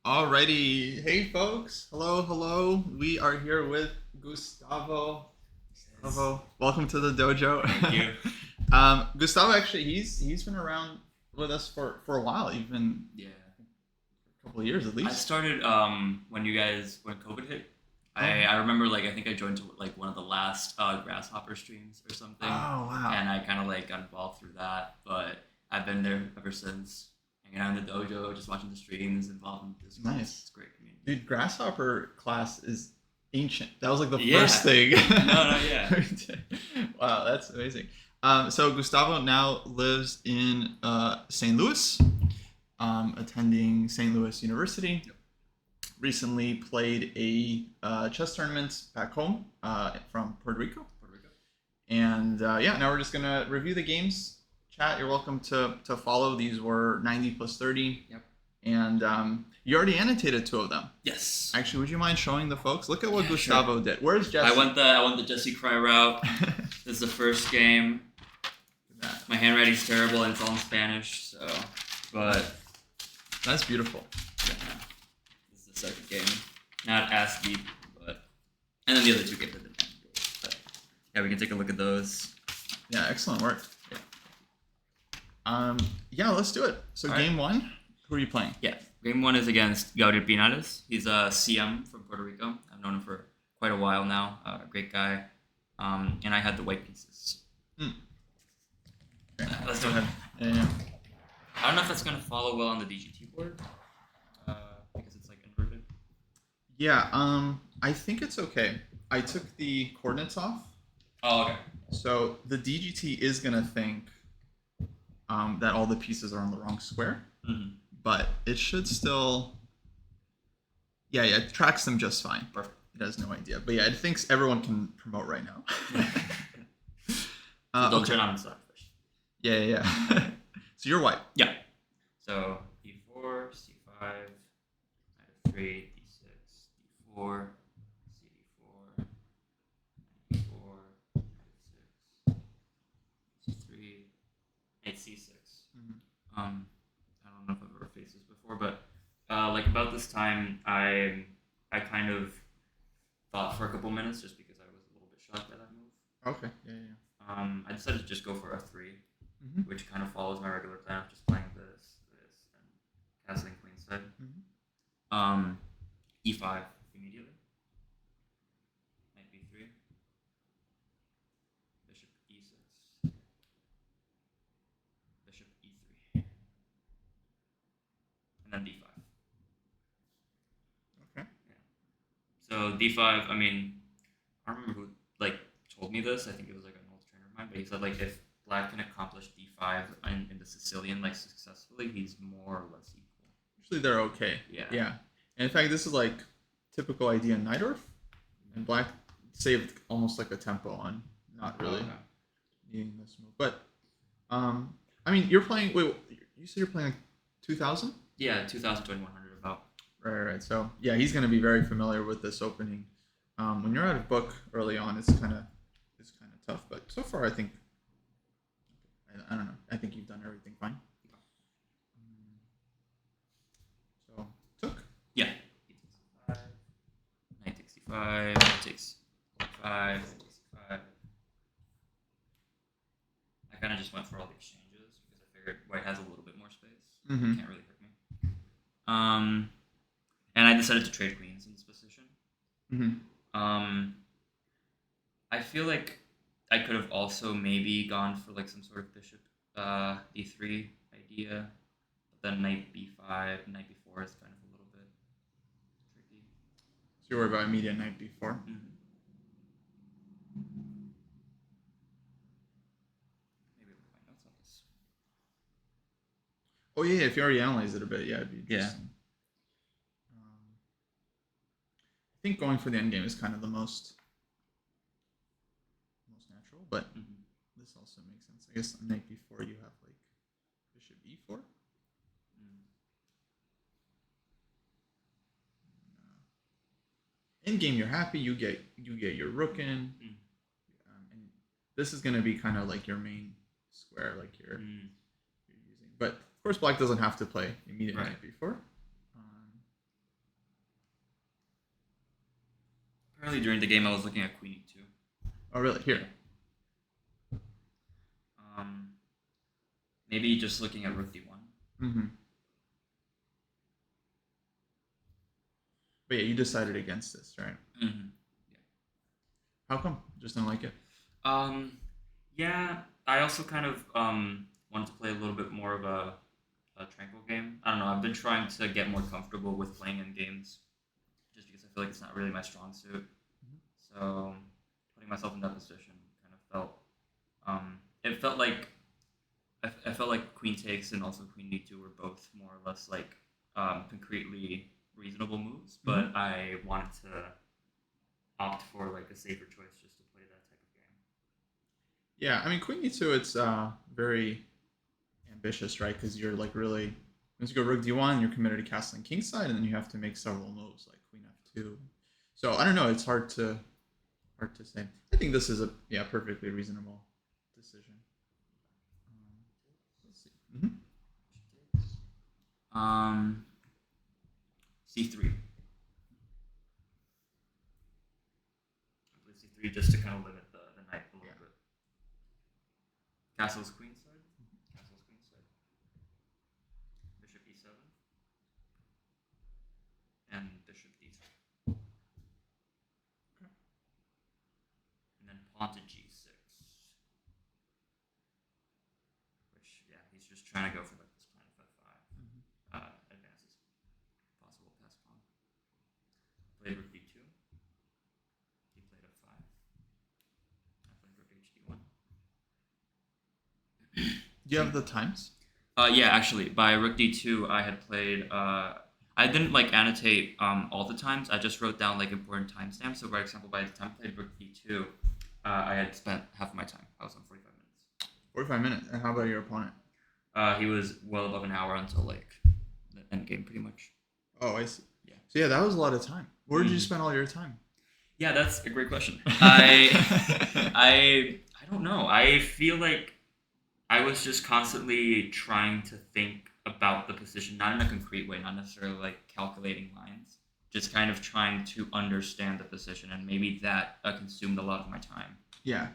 Alrighty, hey folks, hello. We are here with Gustavo. Yes. Welcome to the dojo. Thank you. Gustavo, actually, he's been around with us for a while, even Yeah. a couple of years at I least. started when COVID hit. I, Oh. I remember I think I joined to one of the last Grasshopper streams or something, Oh wow, and I kind of got involved through that. But I've been there ever since, hanging out in the dojo, just watching the streams, involved in this. nice, It's a great community. dude. Grasshopper class is ancient. That was like the Yeah. first thing. No, yeah. Wow, that's amazing. So Gustavo now lives in St. Louis, attending St. Louis University. Yep. Recently played a chess tournament back home from Puerto Rico. And yeah, now we're just gonna review the games. Chat, you're welcome to follow. These were 90 plus 30. Yep. And you already annotated two of them. Yes. Actually, would you mind showing the folks? Look at what Yeah, Gustavo did. Where's Jesse? I went the Jesse Kraai route. This is the first game. My handwriting's terrible and it's all in Spanish, so but That's beautiful. yeah. This is the second game. Not as deep, but and then the other two games I didn't have. But yeah, we can take a look at those. Yeah, excellent work. Yeah. Yeah, let's do it. So All game one, who are you playing? Yeah. Game one is against Gabriel Pinares. He's a CM from Puerto Rico. I've known him for quite a while now. Great guy. And I had the white pieces. Okay. Let's go ahead. Yeah. I don't know if that's gonna follow well on the DGT board. Because it's inverted. Yeah, I think it's okay. I took the coordinates off. Oh, okay. So the DGT is gonna think that all the pieces are on the wrong square, but it should still. Yeah, it tracks them just fine. Perfect. It has no idea, but yeah, it thinks everyone can promote right now. Don't Okay. turn on the side first. Yeah. So you're white. Yeah. So D4, C5, Knight F3, D6, D4, CD4, D4, Knight F6, C3, Knight C6. I don't know if I've ever faced this before, but about this time, I kind of thought for a couple minutes just because I was a little bit shocked by that move. Okay. Yeah. I decided to just go for F3, Mhm. which kind of follows my regular plan of just playing this, and castling queenside. E5 immediately. Knight B3. Bishop E6. Bishop E3. And then D5. Okay. Yeah. So D5, I mean, I don't remember who told me this. I think it was an old trainer of mine, but he said if Black can accomplish D5 in the Sicilian successfully, he's more or less equal. Usually they're okay. Yeah. And in fact, this is typical idea in Nightorf, and Black saved almost a tempo on not really needing this move. But I mean, you're playing. Wait, you said you're playing 2000? Yeah, 2000 to 2100 about. Right. So yeah, he's going to be very familiar with this opening. When you're out of book early on, it's kind of tough. But so far, I think I don't know. I think you've done everything fine. So took. Yeah. Knight takes C5. Knight takes 5. Takes C5. I kind of just went for all the exchanges because I figured white has a little bit more space. Mm-hmm. Can't really hurt me. And I decided to trade queens in this position. I feel like I could have also maybe gone for some sort of bishop d3 idea, but then knight b5, knight b4 is kind of a little bit tricky. So you're worried about immediate knight b4. Maybe look at my notes on this. Oh yeah, if you already analyzed it a bit, yeah, it'd be interesting. I think going for the endgame is kind of the most natural, but this also makes sense. I guess on knight b4 you have bishop e4. In game you're happy, you get your rook in, and this is going to be kind of your main square, you're using. But of course, Black doesn't have to play immediate knight b4. Currently, during the game, I was looking at queen e2. Oh, really? Here. Maybe just looking at rook d1. Mm-hmm. But yeah, you decided against this, right? Mm-hmm. Yeah. How come? Just didn't like it? Yeah, I also kind of wanted to play a little bit more of a tranquil game. I don't know. I've been trying to get more comfortable with playing in games, just because I feel like it's not really my strong suit. So putting myself in that position kind of felt it felt like I felt like queen takes and also queen d2 were both more or less like concretely reasonable moves, but I wanted to opt for like a safer choice just to play that type of game. Yeah, I mean, queen e2, it's very ambitious, right? Because you're like really, once you go rook d1, you're committed to castling kingside, and then you have to make several moves like queen f2. So I don't know. It's hard to say. I think this is a perfectly reasonable decision. Let's see. C3. I play C3 just to kind of limit the knight a little bit. Castle's queenside. Castle's queenside. Bishop e7. And bishop d3. And then pawn to g6. Which, yeah, he's just trying to go for like this plan of f5. Advances possible past pawn. Played rook d2. He played f5. I played rook hd1. Do you have the times? Yeah, actually, by rook d2, I had played. I didn't like annotate all the times. I just wrote down like important timestamps. So, for example, by the time I played rook d2, I had spent half of my time. I was on 45 minutes. 45 minutes. And how about your opponent? He was well above an hour until like the end game, pretty much. Oh, I see. Yeah. So yeah, that was a lot of time. Where did you spend all your time? Yeah, that's a great question. I don't know. I feel like I was just constantly trying to think about the position, not in a concrete way, not necessarily like calculating lines, just kind of trying to understand the position, and maybe that consumed a lot of my time. Yeah,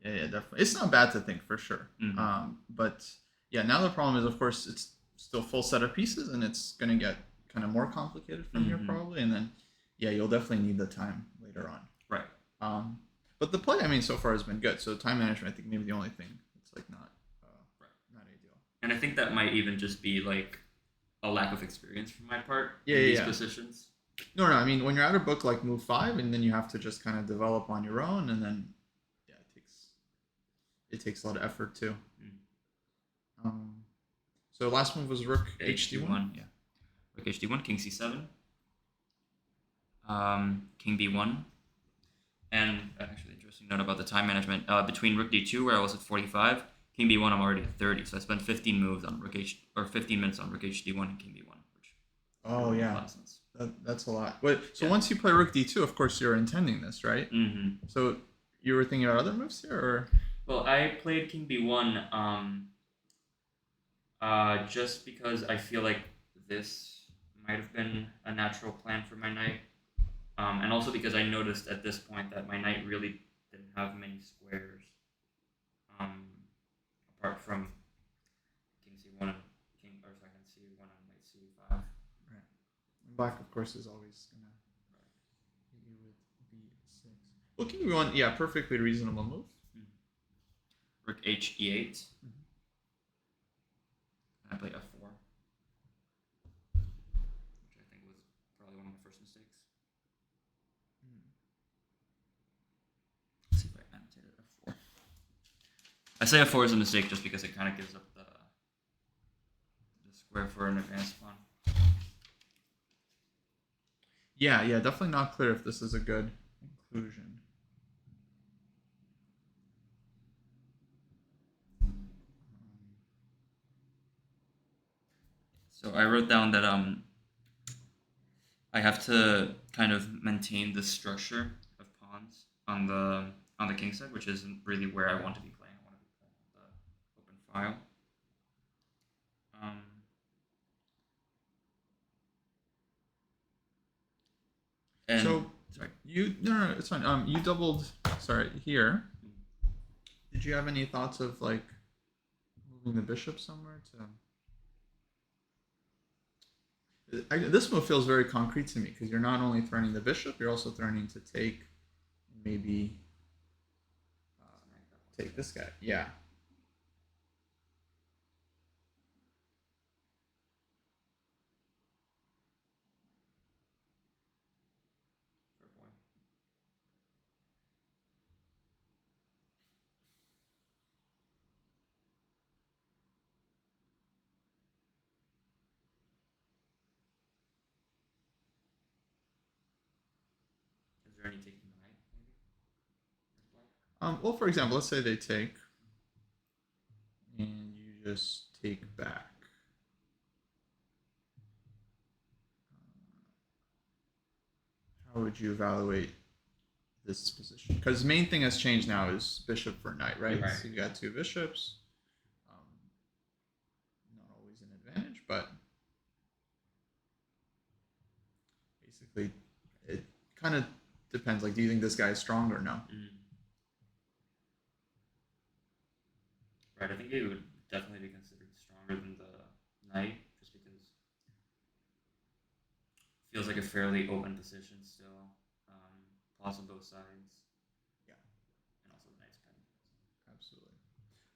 definitely. It's not bad to think for sure. But yeah, now the problem is, of course, it's still full set of pieces, and it's gonna get kind of more complicated from here probably, and then you'll definitely need the time later on. Right. But the play, I mean, so far has been good. So time management, I think maybe the only thing it's like not ideal. And I think that might even just be like a lack of experience from my part in these positions. No. I mean, when you're at a book like move 5, and then you have to just kind of develop on your own, and then it takes a lot of effort too. So last move was rook hd1. Yeah, rook hd1, king c7, king b1, and actually interesting note about the time management between rook d2 where I was at 45. King b1, I'm already at 30, so I spent 15 moves on 15 minutes on rook hd1 and king b1, which makes a lot of sense. That's a lot. But so once you play rook d2, of course you're intending this, right? So you were thinking about other moves here, or? Well, I played king b1 just because I feel like this might have been a natural plan for my knight, and also because I noticed at this point that my knight really didn't have many squares. Apart from king c1 and c1 and knight c5. Right. And black, of course, is always gonna hit you with b6. Well, king b1, perfectly reasonable move. Rook h e8. And I play f4, which I think was probably one of my first mistakes. Let's see if I annotated f4. I say f4 is a mistake just because it kind of gives up the square for an advanced pawn. Yeah, definitely not clear if this is a good inclusion. So I wrote down that I have to kind of maintain the structure of pawns on the king side, which isn't really where I want to be playing. I want to be playing on the open file. So Sorry. No, it's fine. You doubled. Sorry, here. Did you have any thoughts of like moving the bishop somewhere to? This move feels very concrete to me because you're not only threatening the bishop, you're also threatening to take, maybe take this guy. Yeah. Fair point. Is there any taking the knight, maybe? As black? Well, for example, let's say they take, and you just take back. How would you evaluate this position? Because the main thing that's changed now is bishop for knight, right? Right. So you got two bishops. Not always an advantage, but basically it kind of depends. Like, do you think this guy is strong or no? Right, I think it would definitely be considered stronger than the knight, just because it feels like a fairly open position still. Plots on both sides. Yeah. And also the knight's pen. Absolutely.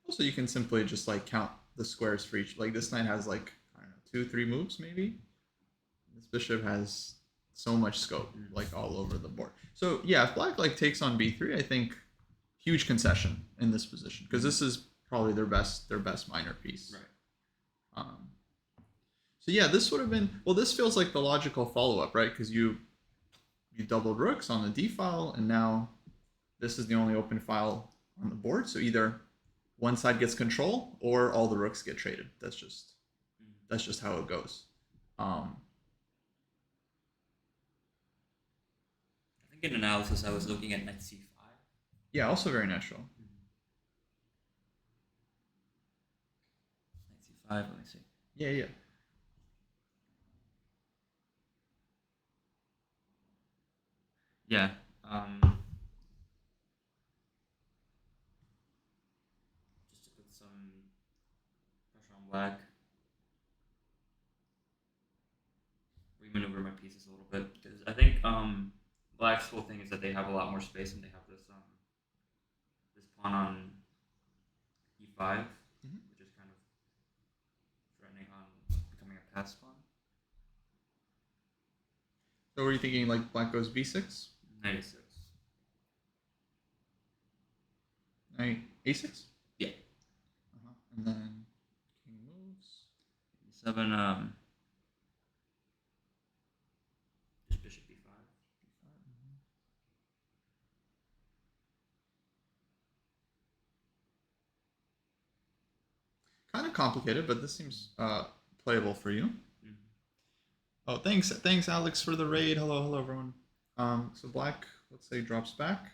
Also, you can simply just like count the squares for each. Like this knight has like, I don't know, 2-3 moves maybe. This bishop has so much scope, like all over the board. So yeah, if black like takes on b3, I think huge concession in this position because this is probably their best minor piece. Right. So yeah, this would have been, well, this feels like the logical follow up, right? Because you doubled rooks on the d file, and now this is the only open file on the board. So either one side gets control or all the rooks get traded. That's just how it goes. I think in analysis I was looking at knight c5. Yeah, also very natural. Knight c5, let me see. Yeah. Yeah. Just to put some pressure on black. Remaneuver my pieces a little bit because I think black's whole thing is that they have a lot more space and they have this this pawn on e5, which is kind of threatening on becoming a pass pawn. So were you thinking like black goes b6? Knight a6. Knight a6? Yeah. And then king moves. e7. Just bishop b5. Kind of complicated, but this seems playable for you. Oh, thanks, Alex, for the raid. Hello, everyone. So black, let's say, drops back.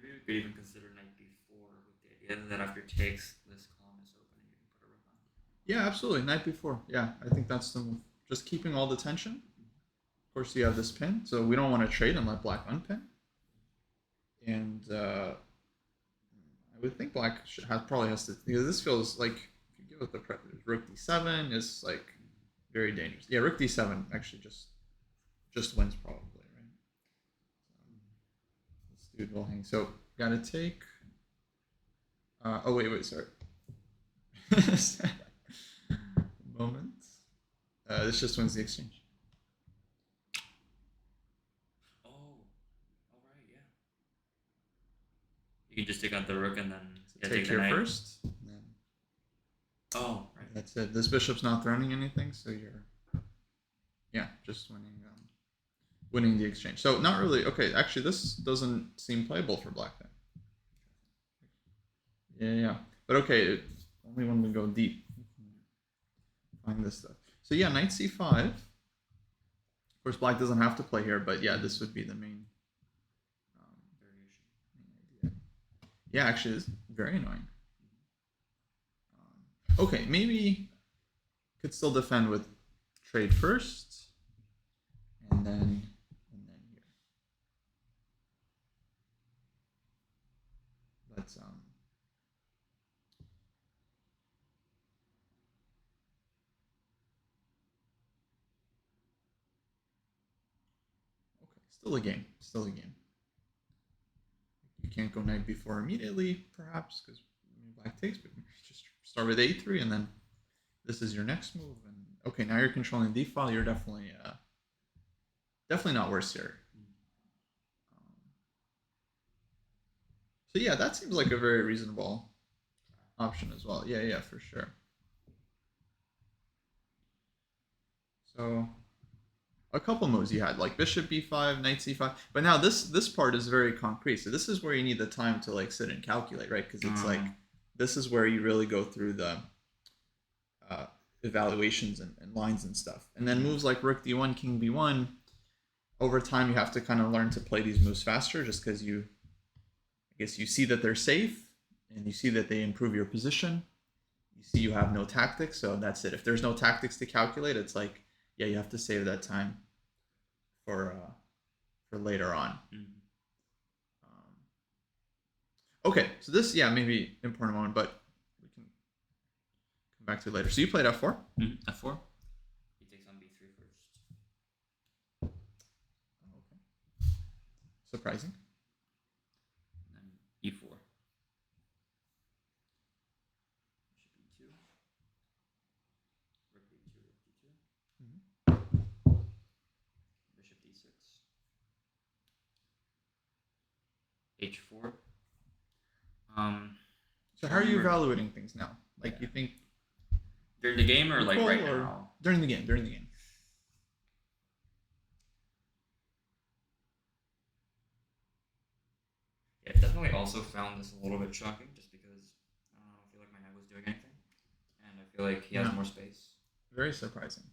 Maybe we could even consider knight b4 with the idea that after takes, this column is open and you can put a rook on. Yeah, absolutely. Knight b4. Yeah, I think that's the move. Just keeping all the tension. Of course, you have this pin, so we don't want to trade and let black unpin. And I would think black probably has to. You know, this feels like if you give it the rook d7 is like very dangerous. Yeah, rook d7 actually just wins probably, right? This dude will hang. So gotta take. Oh wait, sorry. Moment. This just wins the exchange. Oh, all right, yeah. You can just take out the rook and then Take here first. Then oh, right. that's it. This bishop's not threatening anything, so you're Yeah, just winning the exchange. So not really. Okay, actually, this doesn't seem playable for black then. Yeah. But okay, it's only when we go deep find this stuff. So yeah, knight c5. Of course, black doesn't have to play here, but yeah, this would be the main idea. Yeah, actually, it's very annoying. Okay, maybe could still defend with trade first, and then here. Let's okay, still a game, still a game. You can't go knight b4 immediately, perhaps, because black takes, but just start with a3, and then this is your next move. And okay, now you're controlling d file. You're definitely not worse here. So yeah, that seems like a very reasonable option as well. Yeah, for sure. So a couple moves you had, like bishop b5, knight c5, but now this part is very concrete. So this is where you need the time to like sit and calculate, right? Because it's like this is where you really go through the evaluations and lines and stuff. And then moves like rook d1, king b1, over time you have to kind of learn to play these moves faster, just because I guess you see that they're safe and you see that they improve your position. You see you have no tactics, so that's it. If there's no tactics to calculate, it's like, yeah, you have to save that time for later on. Okay, so this, yeah, maybe important moment, but we can come back to it later. So you played f4? F4. He takes on b3 first. Okay. Surprising. And then e4. Bishop d2, rook b2, bishop d6, h4. So how are you evaluating things now? Like, you think during the game or like right now? During the game. Yeah, definitely also found this a little bit shocking, just because I don't know, I feel like my knight was doing anything, and I feel like he has more space. Very surprising.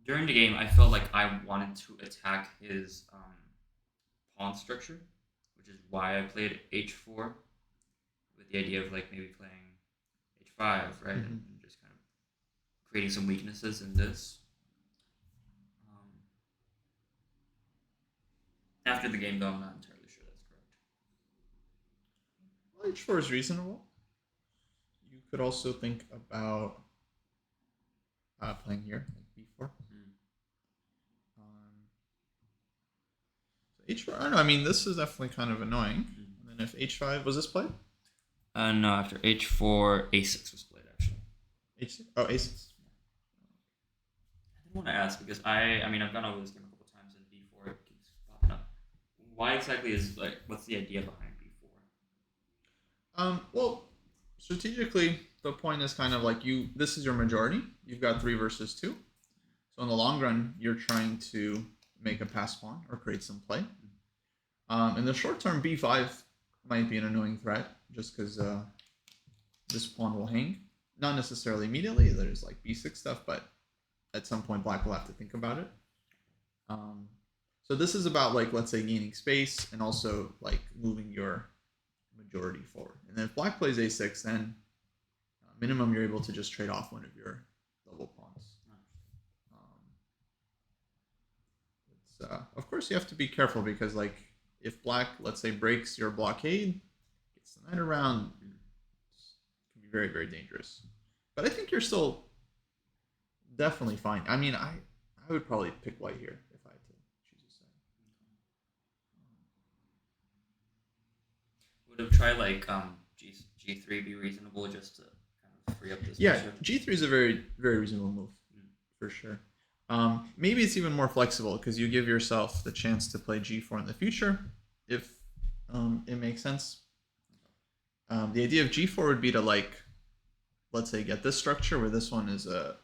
During the game, I felt like I wanted to attack his pawn structure, which is why I played h4, with the idea of like maybe playing h5, right, and just kind of creating some weaknesses in this. After the game, though, I'm not entirely sure that's correct. Well, h4 is reasonable. You could also think about playing here, like b4. So h4, I don't know. I mean, this is definitely kind of annoying. And then if h5, was this played? No, after h4, a6 was played, actually. h6? Oh, a6. I didn't want to ask, because I've gone over this game a couple times, and b4 keeps popping up. Why exactly what's the idea behind b4? Well, strategically, the point is kind of like this is your majority. You've got 3 versus 2. So in the long run, you're trying to make a pass pawn or create some play. In the short term, b5 might be an annoying threat, just because this pawn will hang. Not necessarily immediately. There's like b6 stuff, but at some point, black will have to think about it. So this is about, like, let's say, gaining space and also like moving your majority forward. And then if black plays a6, then minimum you're able to just trade off one of your double pawns. Of course, you have to be careful, because like if black, let's say, breaks your blockade, gets the knight around, it can be very, very dangerous. But I think you're still definitely fine. I mean, I would probably pick white here if I had to choose a side. Would have tried like g3 be reasonable, just to kind of free up this? Yeah, g3 is a very, very reasonable move, for sure. Maybe it's even more flexible, because you give yourself the chance to play g4 in the future if it makes sense. The idea of g4 would be to like, let's say, get this structure where this one is a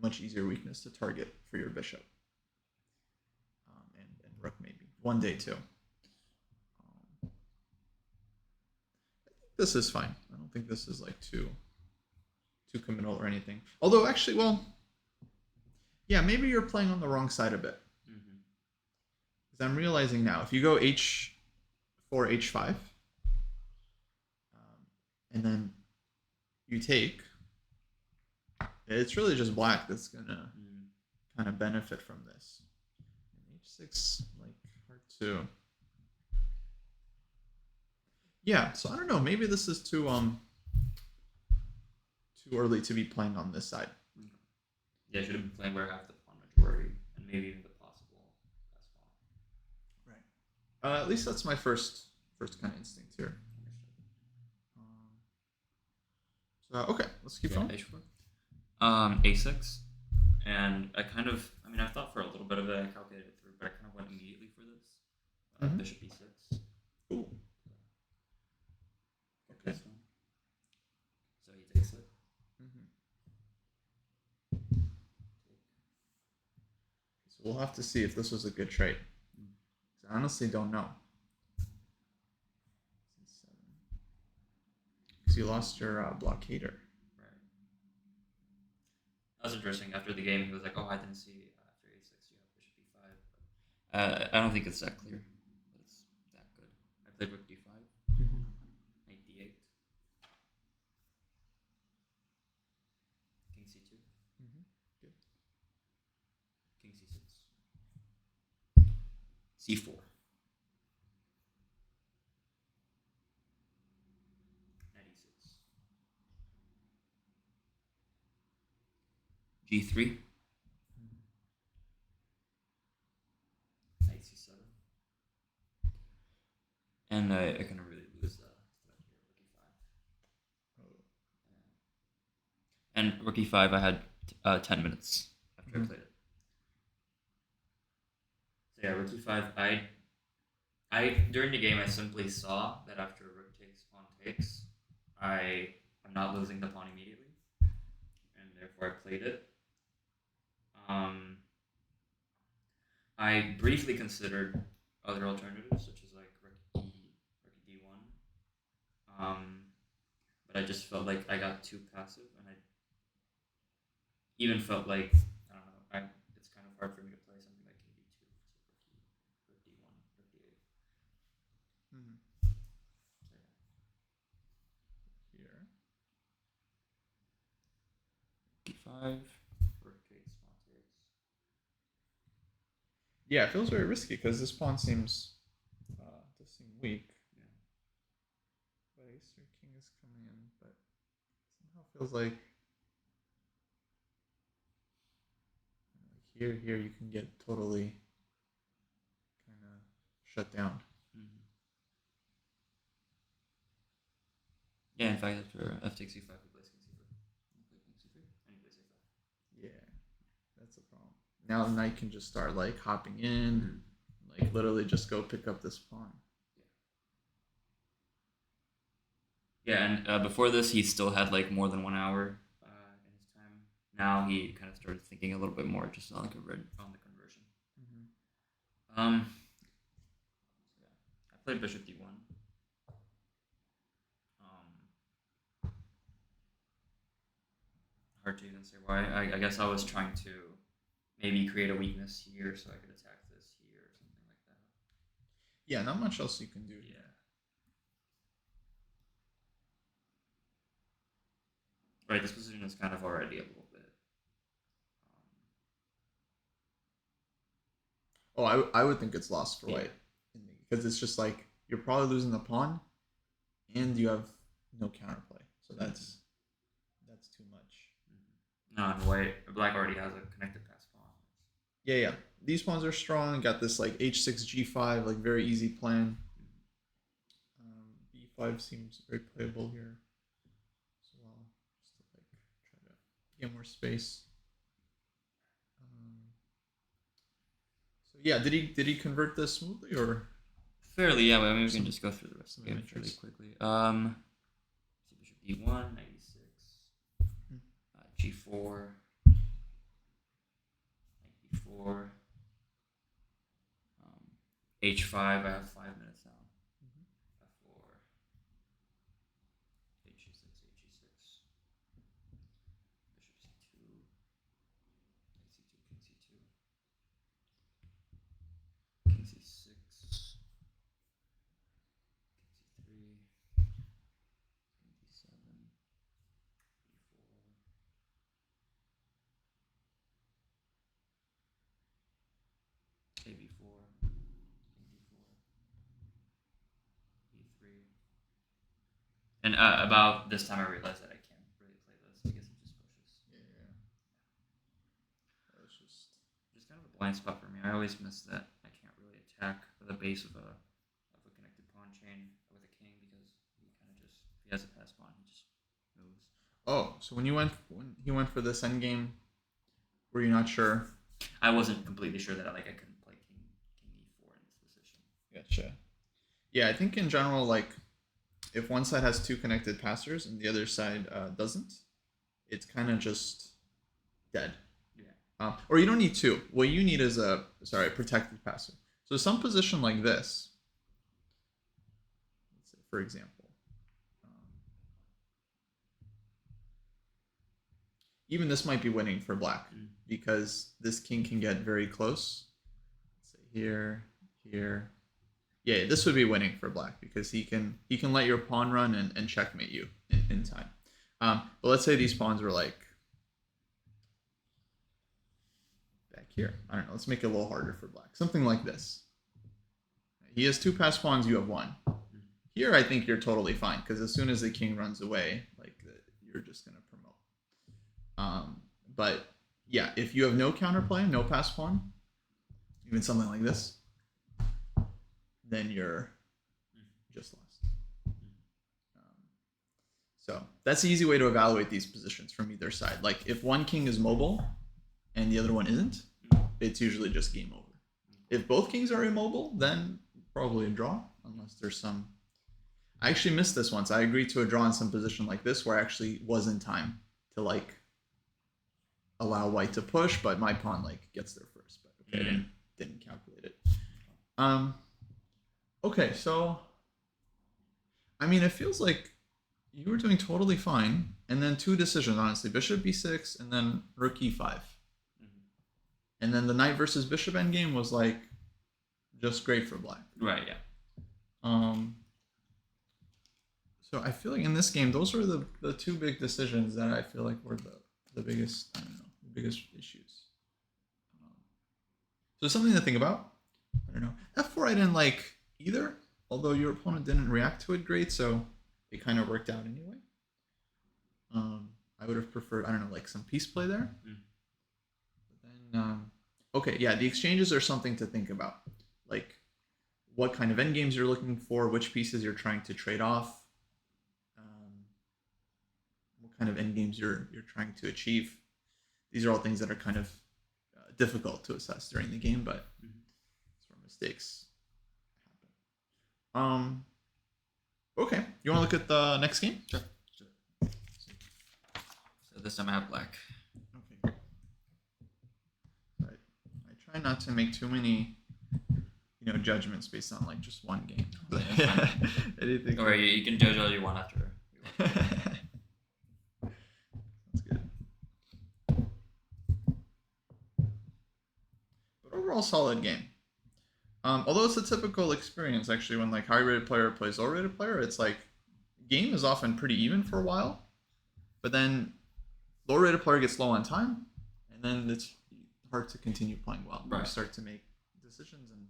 much easier weakness to target for your bishop. And rook maybe. One day too. I think this is fine. I don't think this is like too committal or anything. Although actually, well, yeah, maybe you're playing on the wrong side a bit. Because I'm realizing now, if you go h4, h5, and then you take, it's really just black that's gonna kind of benefit from this. And h6, like, hard to. Yeah, so I don't know. Maybe this is too early to be playing on this side. Yeah, I should have been playing where I have the pawn majority and maybe even the possible best pawn. Right. At least that's my first kind of instinct here. So okay, let's keep going. H4. A6, and I thought for a little bit of it, I calculated it through, but I kind of went immediately for this. Bishop E6. Ooh. Okay. So he takes it. So we'll have to see if this was a good trade. I honestly don't know. Because you lost your blockader. Right. That was interesting. After the game, he was like, "Oh, I didn't see after A6 you have bishop E5." I don't think it's that clear. But it's that good. I played rook D5. Knight D8. King C2. Good. King C6. C4. G3. Knight C7. And I kind of really lose that here, rook E5. And rook E5, I had 10 minutes after I played it. So yeah, rook E5, I during the game, I simply saw that after rook takes, pawn takes, I am not losing the pawn immediately, and therefore I played it. I briefly considered other alternatives, such as like rook D1, but I just felt like I got too passive, and I even felt like I don't know. It's kind of hard for me to play something like King D2, so rook D1, rook D8. Here. D5, rook takes, pawn takes. Yeah, it feels very risky because this pawn seems does seem weak. Yeah. But ace or king is coming in, but somehow feels like here you can get totally kind of shut down. Yeah, in fact, after f takes e5, he plays king c4. King c3, and he plays a5. Yeah, that's a problem. Now the knight can just start like hopping in, like literally just go pick up this pawn. Yeah, and before this, he still had like more than 1 hour in his time. Now he kind of started thinking a little bit more just on the conversion. Yeah. I played bishop d1. Hard to even say why. I guess I was trying to maybe create a weakness here so I could attack this here or something like that. Yeah, not much else you can do. Yeah. Right, this position is kind of already a little bit. I would think it's lost for white because it's just like you're probably losing the pawn, and you have no counterplay, so that's too much. No, and black already has a connected pass pawn. Yeah. These pawns are strong. Got this like h6, g5, like very easy plan. b5 seems very playable here as well, just to like try to get more space. So yeah, did he convert this smoothly or? Fairly, yeah. I mean, we can just go through the rest of the game really quickly. D1, knight E6, G4, knight B4, H5. I have 5 minutes now. F4, H6, H6, Bishop C2, knight C2, King C2, King C6, King C3, King D7, B4, AB4, King D4, E3. And about this time, I realized that I can't really play this because it just pushes. Yeah. It's just Kind of a blind spot for me. I always miss that I can't really attack the base of a connected pawn chain with a king because he kind of just if he has a pass pawn, he just moves. Oh, so when he went for this endgame, were you not sure? I wasn't completely sure that I couldn't play king e4 in this position. Gotcha. Yeah, I think in general, like, if one side has two connected passers and the other side doesn't, it's kind of just dead. Yeah. Or you don't need two. What you need is a protected passer. So some position like this, let's say for example, even this might be winning for black because this king can get very close. Let's say here, here. Yeah, this would be winning for black because he can let your pawn run and checkmate you in time. But let's say these pawns were like back here. I don't know. Let's make it a little harder for black. Something like this. He has two passed pawns. You have one. Here, I think you're totally fine because as soon as the king runs away, like you're just gonna promote. But yeah, if you have no counterplay, no passed pawn, even something like this, then you're just lost. So that's the easy way to evaluate these positions from either side. Like if one king is mobile and the other one isn't, it's usually just game over. If both kings are immobile, then probably a draw, unless there's some... I actually missed this once. I agreed to a draw in some position like this where I actually was in time to like allow white to push, but my pawn like gets there first. But okay, I didn't calculate it. Okay, so I mean, it feels like you were doing totally fine, and then two decisions, honestly. Bishop b6, and then rook e5. And then the knight versus bishop endgame was like just great for black. Right, yeah. So I feel like in this game, those were the two big decisions that I feel like were the biggest, I don't know, the biggest issues. So something to think about. I don't know. F4 I didn't like either, although your opponent didn't react to it great, so it kind of worked out anyway. I would have preferred, I don't know, like some piece play there. But then, okay, yeah, the exchanges are something to think about. Like what kind of endgames you're looking for, which pieces you're trying to trade off, what kind of endgames you're trying to achieve. These are all things that are kind of difficult to assess during the game, but that's where mistakes happen. Okay, you want to look at the next game? Sure. So this time I have black. Okay. Right. I try not to make too many, judgments based on like just one game. Yeah, Anything. Or you can judge all you want after. That's good. But overall, solid game. Although it's a typical experience, actually, when like high-rated player plays low-rated player, it's like game is often pretty even for a while, but then low-rated player gets low on time, and then it's hard to continue playing well. Right. You start to make decisions, and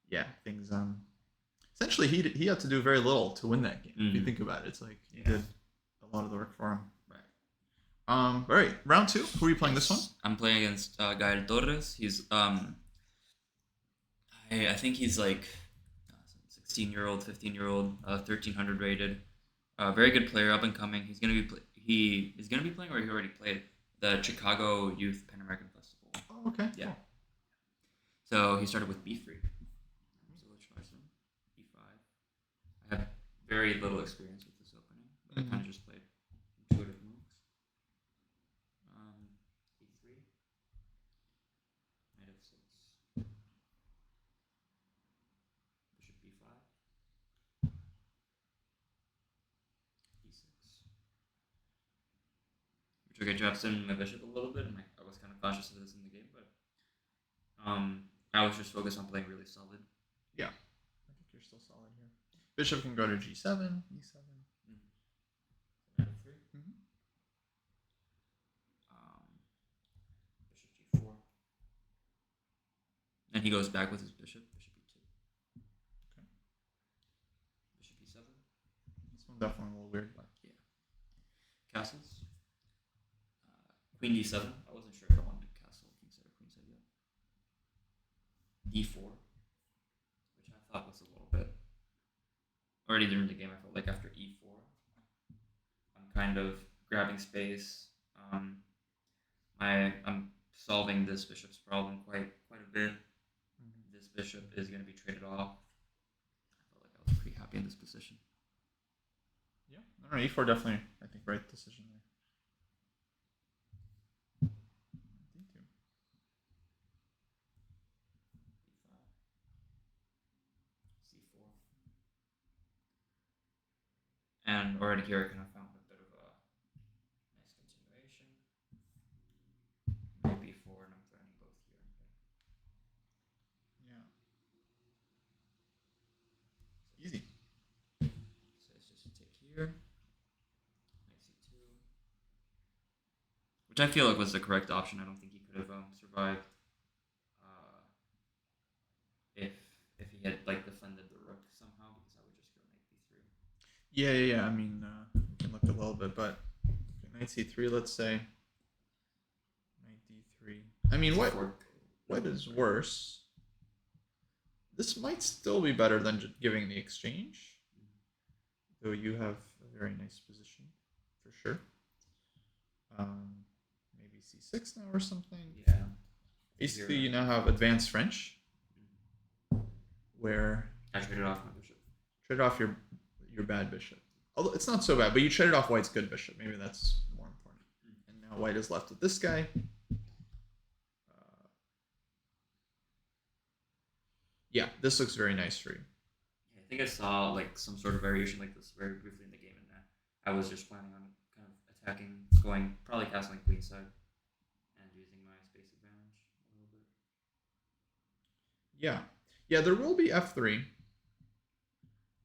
yeah, things. Essentially, he had to do very little to win that game. If you think about it, it's like he did a lot of the work for him. Right. All right, round two. Who are you playing this one? I'm playing against Gael Torres. He's I think he's like 16-year-old, 15-year-old, 1300 rated. Very good player, up and coming. He's gonna be he is gonna be playing, or he already played the Chicago Youth Pan American Festival. Oh, okay. Yeah. Cool. So he started with b3. So let's try some e5. I have very little experience with this opening. I kind of just played intuitive moves. E3, knight f6, bishop b5, e6. Which okay, drops in my bishop a little bit, and I was kind of cautious of this in the game, but I was just focused on playing really solid. Yeah, I think you're still solid here. Bishop can go to g7, e7. Knight f3. Bishop g4. And he goes back with his bishop. Bishop e2. Okay. Bishop e7. This one definitely a little weird, but yeah. Castles. Queen d7. I wasn't sure if I wanted to castle kingside or queenside yet. d4, which I thought was a little bit already during the game. I felt like after e4, I'm kind of grabbing space. I'm solving this bishop's problem quite a bit. This bishop is going to be traded off. I felt like I was pretty happy in this position. Yeah, all right, e4 definitely, I think, right decision there. D2. E5, c4, and already here I kind of found a bit of a nice continuation. Maybe b4, and I'm threatening both here. Yeah. Easy. So it's just a take here. Knight c2. Which I feel like was the correct option. I don't think he could have survived if he had like defended the rook somehow, because I would just go knight b3. Yeah. I mean, we can look a little bit, but okay, knight c3, let's say. Knight d3. I mean, what is worse? This might still be better than just giving the exchange, though you have a very nice position for sure. Maybe c6 now or something. Yeah. Basically, you now have advanced French, where I traded off my bishop. trade off your bad bishop. Although it's not so bad, but you traded off white's good bishop. Maybe that's more important. And now white is left with this guy. Yeah, this looks very nice for you. Yeah, I think I saw like some sort of variation like this very briefly in the game, and I was just planning on kind of attacking, going probably castling queenside, and using my space advantage a little bit. Yeah, there will be f3.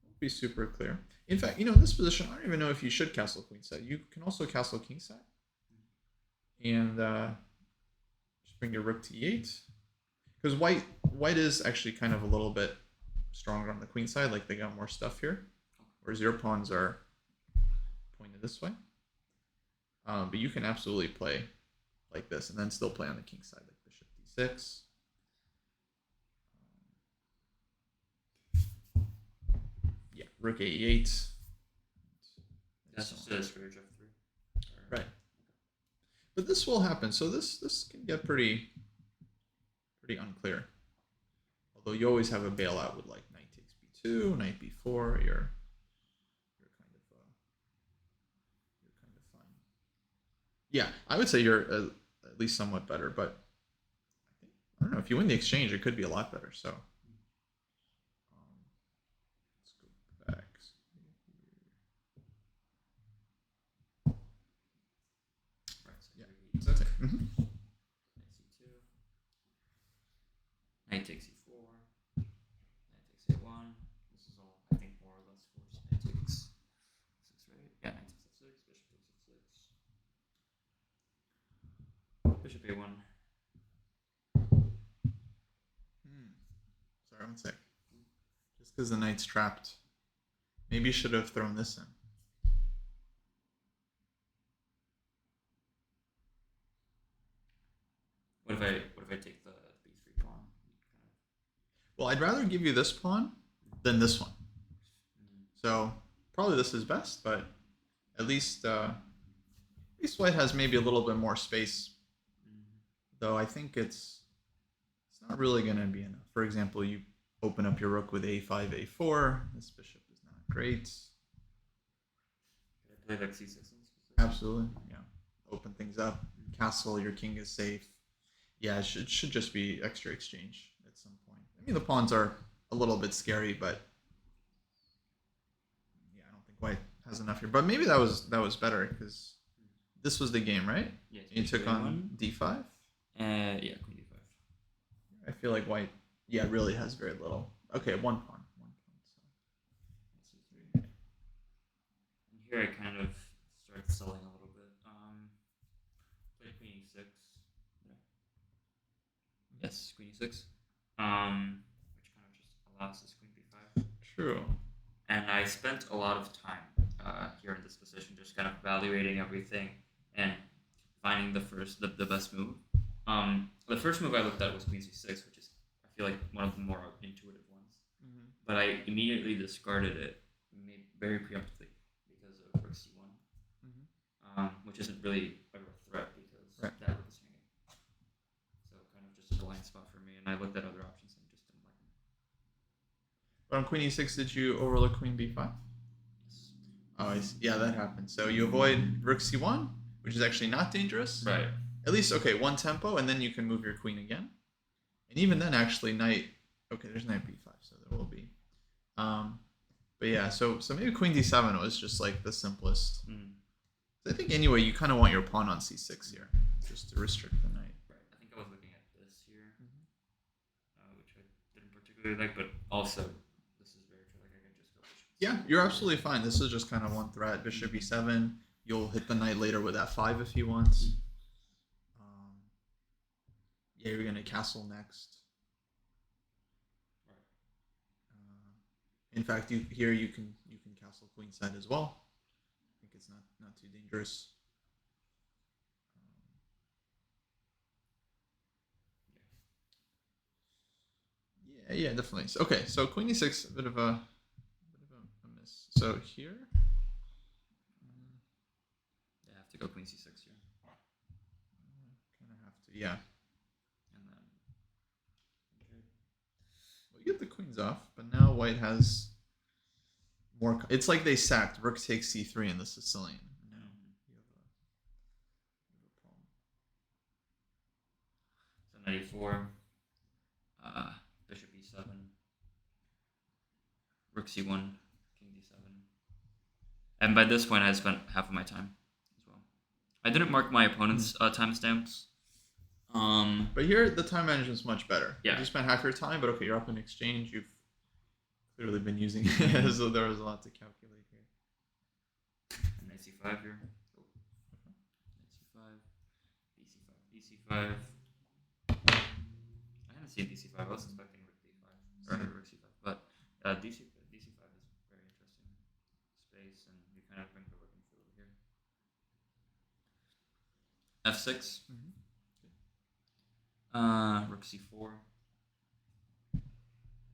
Won't be super clear. In fact, in this position, I don't even know if you should castle queenside. You can also castle kingside. And just bring your rook to e8. Because white is actually kind of a little bit stronger on the queen side, like they got more stuff here, whereas your pawns are pointed this way. But you can absolutely play like this and then still play on the king side, like bishop d6. Yeah, rook a8. That's just a square f3. Right. But this will happen, so this can get pretty unclear. Although you always have a bailout with like knight takes b2, knight b4. You're kind of fine. Yeah, I would say you're at least somewhat better, but I don't know, if you win the exchange, it could be a lot better. So let's go back. Right, so Yeah. he took. Mm-hmm. Knight takes e4, knight takes a1. This is all, I think, more or less forced. Knight takes 6, right? Yeah, knight takes f6, bishop takes f6. Bishop a1. Sorry, one sec. Just because the knight's trapped. Maybe you should have thrown this in. What if I take the b3 pawn? Well, I'd rather give you this pawn than this one. So probably this is best, but at least white has maybe a little bit more space. Though I think it's not really going to be enough. For example, you open up your rook with a5, a4. This bishop is not great. Could I play like c6 in this position? Absolutely. Yeah. Open things up. Castle. Your king is safe. Yeah, it should just be extra exchange at some point. I mean, the pawns are a little bit scary, but yeah, I don't think white has enough here. But maybe that was better because this was the game, right? Yes. You took on d5. Yeah, queen d5. I feel like white, yeah, really has very little. Okay, one pawn. So. c3. And here I kind of started selling a little bit. Play queen e6. Yeah. Yes, queen e6. Which kind of just allows this queen b5. True. And I spent a lot of time here in this position, just kind of evaluating everything and finding the best move. The first move I looked at was queen c6, which is I feel like one of the more intuitive ones. Mm-hmm. But I immediately discarded it very preemptively because of rook c1, which isn't really a real threat because that rook is hanging. So kind of just a blind spot for me, and I looked at other options and just didn't like them. But on queen e6, did you overlook queen b5? Yes. Oh, yeah, that happened. So you avoid rook c1, which is actually not dangerous. Right. At least, okay, one tempo, and then you can move your queen again. And even then, actually, knight... Okay, there's knight b5, so there will be. But yeah, so maybe queen d7 was just like the simplest. I think anyway, you kind of want your pawn on c6 here, just to restrict the knight. Right. I think I was looking at this here, which I didn't particularly like, but also this is very true. Like I can just go bishop. Yeah, you're absolutely fine. This is just kind of one threat. Bishop e7. You'll hit the knight later with f5 if he wants. Yeah, you're gonna castle next. Right. In fact, you can castle queenside as well. I think it's not too dangerous. Yeah, definitely. Okay, so queen e6, a bit of a miss. So here, Yeah, I have to go queen c6 here. kind of have to, yeah. And then Well, you get the queens off, but now white has more. It's like they sacked. Rook takes c3 in the Sicilian. Now you have a problem. so knight e4, bishop e7, rook c1, king d7. And by this point, I spent half of my time as well. I didn't mark my opponent's timestamps. But here, the time management is much better. Yeah. You spent half your time, but okay, you're up in exchange. You've clearly been using it, so there was a lot to calculate here. And knight c5 here. Oh. Knight c5, b5, b5. I hadn't seen d5. I was expecting rook d5 or rook c5, but d5 is very interesting space, and you kind of bring the rook into over here. f6. Rook c4.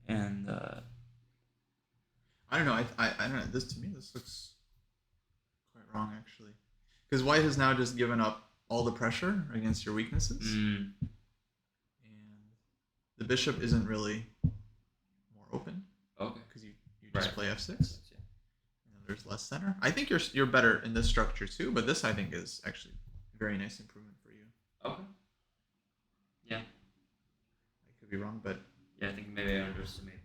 And I don't know. I don't know. This to me, this looks quite wrong actually, because white has now just given up all the pressure against your weaknesses, and the bishop isn't really more open. Okay. Because you just play f6. Yeah. And there's less center. I think you're better in this structure too, but this I think is actually a very nice improvement for you. Okay. Yeah. I could be wrong, but yeah, I think maybe I underestimate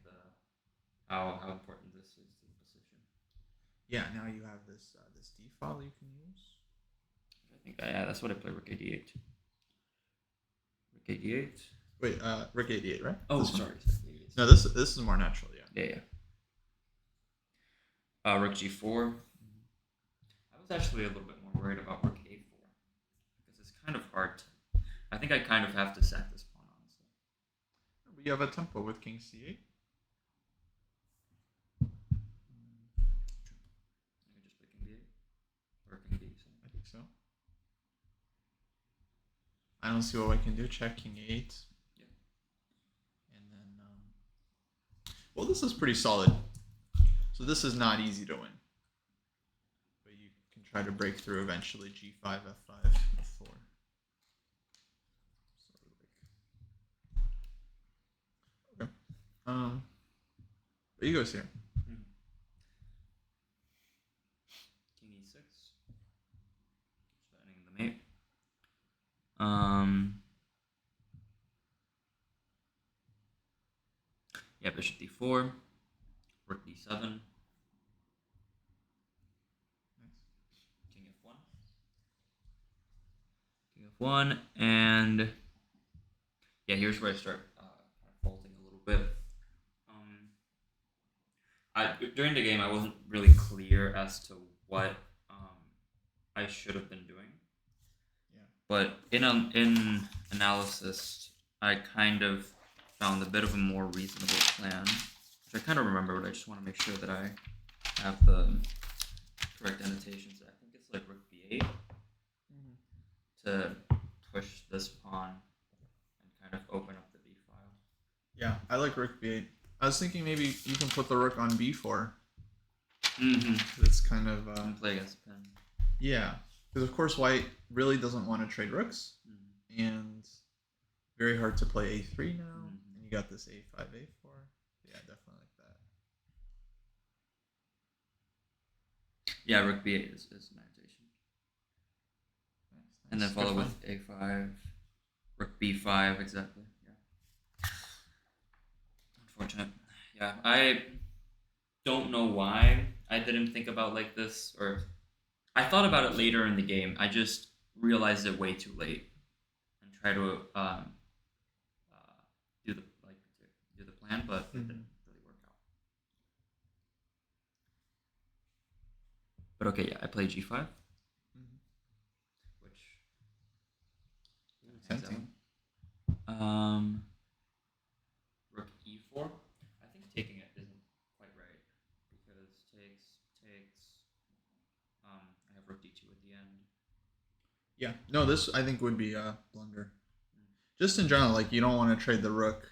how important this is to the position. yeah, now you have this d file you can use. I think that's what I play. Rook a8. Rook a8. Wait, rook a8, right? Oh, this sorry. No, this is more natural. Yeah. Yeah. Rook g4. I was actually a little bit more worried about rook a4 because it's kind of hard to. I think I kind of have to sack this pawn, honestly. But you have a tempo with king c8. I can just play king d8 or king d8. I think so. I don't see what I can do. Check king 8. Yeah. And then, well, this is pretty solid. So this is not easy to win. But you can try to break through eventually. G5, F5, F4. Okay. But he goes here. King e6. Yeah, bishop d4, rook d7, king f1, king f1, and yeah, here's where I start kind of faulting a little bit. During the game, I wasn't really clear as to what I should have been doing. Yeah. But in analysis, I kind of found a bit of a more reasonable plan, which I kind of remember, but I just want to make sure that I have the correct annotations. I think it's like rook b8 to push this pawn and kind of open up the b file. Yeah, I like rook b8. I was thinking maybe you can put the rook on b4. Mm-hmm. It's kind of And play against the pin. Yeah, because of course white really doesn't want to trade rooks, and very hard to play a3 now. And you got this a5, a4. Yeah, definitely like that. Yeah, rook b8 is an annotation. Nice. And then follow with a5, rook b5, exactly. Yeah. Unfortunate. Yeah, I don't know why I didn't think about like this, or I thought about it later in the game. I just realized it way too late and try to do the plan, but it didn't really work out. But okay, yeah, I play g5, which Tempting. Rook e4. I think taking it isn't quite right because takes. I have rook d2 at the end. Yeah, no, this I think would be a blunder. Just in general, like you don't want to trade the rook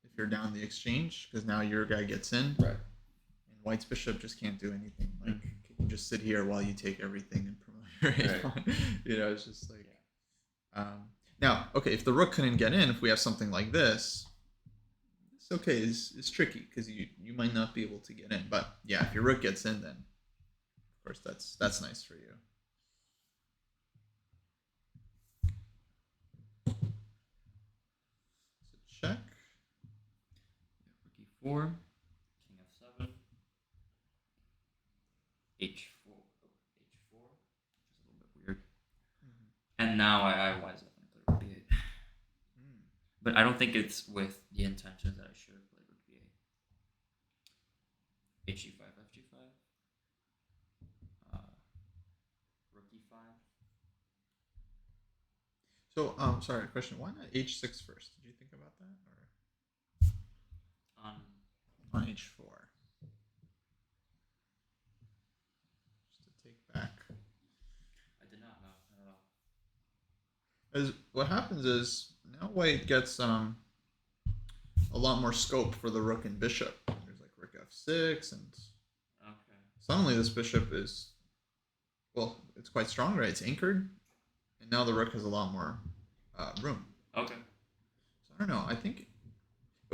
if you're down the exchange because now your guy gets in. Right. And white's bishop just can't do anything. Like it can just sit here while you take everything and promote your pawn. You know, it's just like. Now, okay, if the rook couldn't get in, if we have something like this, it's okay. It's tricky because you might not be able to get in. But yeah, if your rook gets in, then of course that's nice for you. So check. Rook e4, king f7, h4, h4, which is a little bit weird. And now I wise up and play rook b8. But I don't think it's with the intention that I should have played rook b8. Hg5, fg5, rook e5. So, sorry, question. Why not h6 first? Did you think about that, or on h4? Just to take back. I did not know. I don't know. As what happens is now white gets a lot more scope for the rook and bishop. There's like rook f6, and suddenly this bishop is, well, it's quite strong, right? It's anchored, and now the rook has a lot more room. Okay. So I don't know. I think it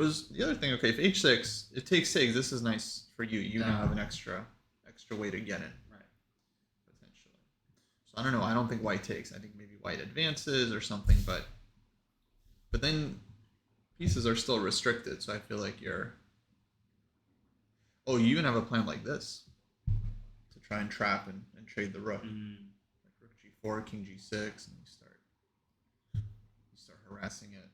was the other thing. Okay, if h6, it takes 6. This is nice for you. You now have an extra way to get in. Right. Potentially. So I don't know. I don't think white takes. I think maybe white advances or something, but then pieces are still restricted. So I feel like you're. Oh, you even have a plan like this to try and trap and trade the rook. Like rook g4, king g6, and you start harassing it.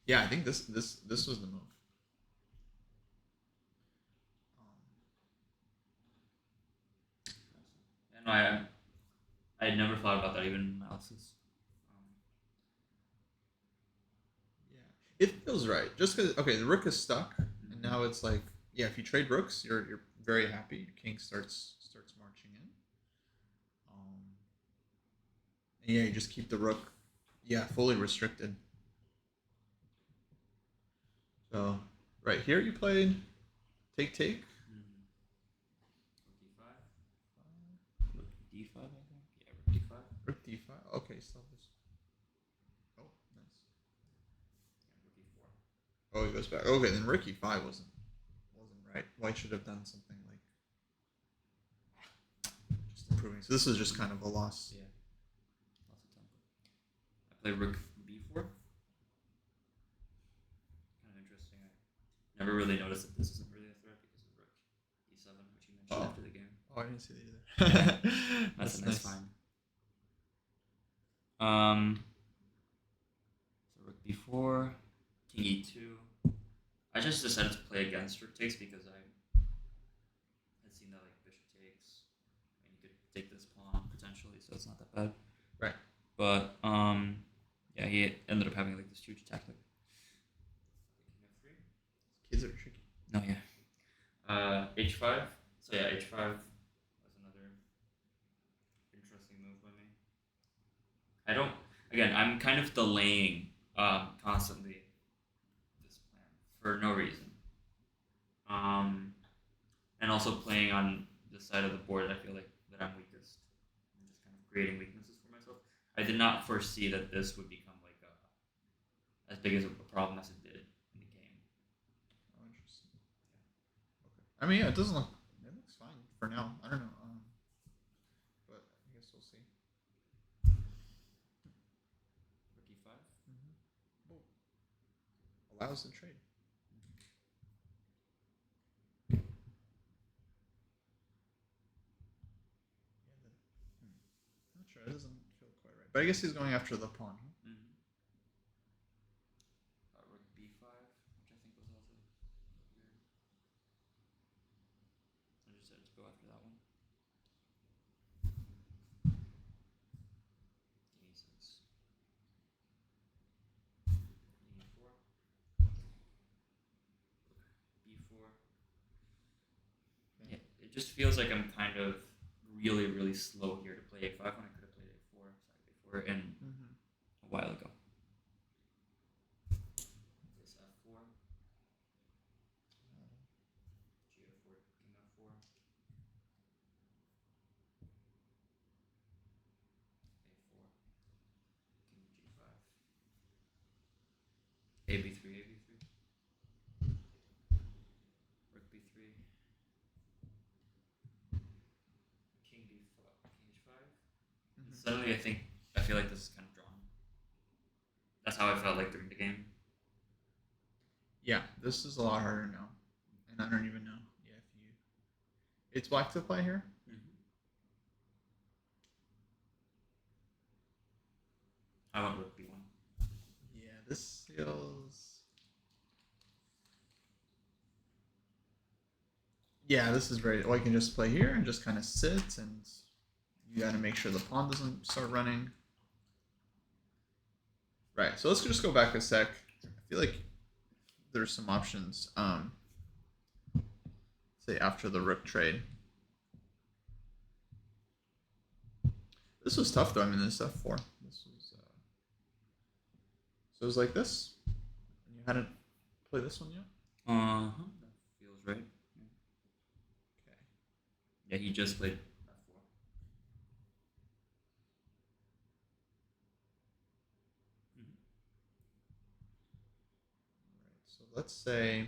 Yeah, I think this was the move. And I had never thought about that even in analysis. Yeah, it feels right. Just because the rook is stuck, and now it's like, yeah, if you trade rooks, you're very happy. Your king starts marching in. And yeah, you just keep the rook, fully restricted. So right here you played take. Rook d5, I think. Yeah, rook d5. Rook d5. Okay, so this. Oh, nice. And rook e4. Oh, he goes back. Okay, then rook e5 wasn't right. White should have done something like just improving. So this was just kind of a loss. Yeah. Lots of tempo. I play rook b4. Kind of interesting. I never really noticed that this isn't really a threat because of rook e7, which you mentioned after the game. Oh, I didn't see that either. That's a nice find. So rook b4, king e2. I just decided to play against rook takes because I had seen that like bishop takes, and you could take this pawn potentially, so it's not that bad. Right. But yeah, he ended up having like this huge tactic. King f3. Kids are tricky. No, yeah. H5. So yeah, H5 was another interesting move by me. I don't. Again, I'm kind of delaying constantly this plan for no reason. And also playing on the side of the board I feel like that I'm weakest. I'm just kind of creating weaknesses for myself. I did not foresee that this would become like as big as a problem as it did in the game. Oh, interesting. Okay. I mean, yeah, it doesn't look. It looks fine for now. I don't know. But I guess we'll see. Rook e5. Mm-hmm. Allows the trade. Not sure. It doesn't feel quite right. But I guess he's going after the pawn. Huh? Mm-hmm. Rook b5, which I think was also weird. I just decided to go after that one. King e6. King e4. b4. Yeah, it just feels like I'm kind of really, really slow here to play a5 when I could have played a4 in a while ago. This f4, g4, king f4, a4, king g5, ab3, rook b3, king d5, king h5. And suddenly I feel like this is kind of drawn. That's how I felt like during the game. Yeah, this is a lot harder now, and I don't even know. Yeah, if you, it's black to play here. I went rook b1. Yeah, this feels. Yeah, this is very. Well, I can just play here and just kind of sit, and you got to make sure the pawn doesn't start running. Right. So let's just go back a sec. I feel like there's some options. Say after the rook trade. This was tough though. I mean, this f4. This was. So it was like this. And you hadn't played this one yet. That feels right. Okay. Yeah, he just played f4. Right. So let's say.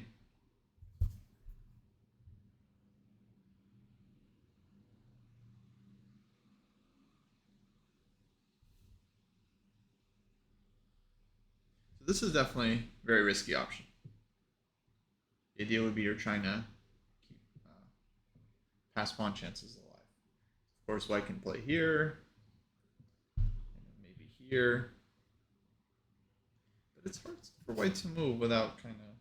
So this is definitely a very risky option. The idea would be you're trying to keep pass pawn chances alive. Of course, white can play here, and maybe here. But it's hard for white to move without kind of